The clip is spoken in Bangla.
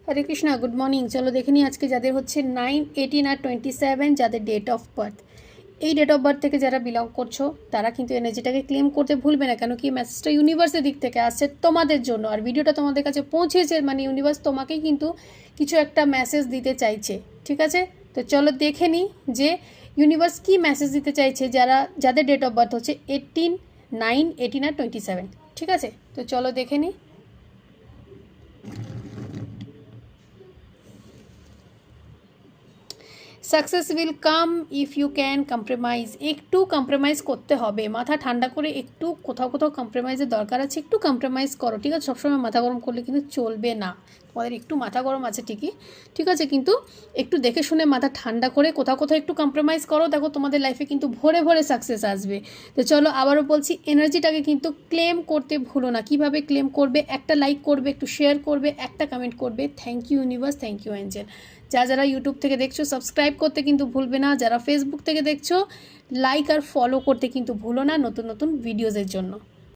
হরে কৃষ্ণা, গুড মর্নিং। চলো দেখে নিই আজকে যাদের হচ্ছে 9, 18 আর 27 যাদের ডেট অফ বার্থ। এই ডেট অফ বার্থ থেকে যারা বিলং করছো তারা কিন্তু এনার্জিটাকে ক্লেম করতে ভুলবে না, কেন কি মেসেজটা ইউনিভার্সের দিক থেকে আসছে তোমাদের জন্য। আর ভিডিওটা তোমাদের কাছে পৌঁছেছে মানে ইউনিভার্স তোমাকেই কিন্তু কিছু একটা মেসেজ দিতে চাইছে, ঠিক আছে? তো চলো দেখে নিই যে ইউনিভার্স কী মেসেজ দিতে চাইছে যাদের ডেট অফ বার্থ হচ্ছে 18, 9, 18 আর 27, ঠিক আছে? তো চলো দেখে নিই। Success will come if you can compromise. একটু কম্প্রোমাইজ করতে হবে, মাথা ঠান্ডা করে একটু কোথাও কোথাও কম্প্রোমাইজের দরকার আছে, একটু কম্প্রোমাইজ করো, ঠিক আছে? সবসময় মাথা গরম করলে কিন্তু চলবে না। তোমাদের একটু মাথা গরম আছে ঠিকই, ঠিক আছে, কিন্তু একটু দেখে শুনে মাথা ঠান্ডা করে কোথাও কোথাও একটু কম্প্রোমাইজ করো, দেখো তোমাদের লাইফে কিন্তু ভরে ভরে সাকসেস আসবে। তো চলো আবারও বলছি, এনার্জিটাকে কিন্তু ক্লেম করতে ভুলো না। কীভাবে ক্লেম করবে? একটা লাইক করবে, একটু শেয়ার করবে, একটা কমেন্ট করবে। Thank you universe, thank you angel. যারা ইউটিউব থেকে দেখছো সাবস্ক্রাইব করতে কিন্তু ভুলবে না, যারা ফেসবুক থেকে দেখছো লাইক আর ফলো করতে কিন্তু ভুলো না নতুন নতুন ভিডিওসের জন্য।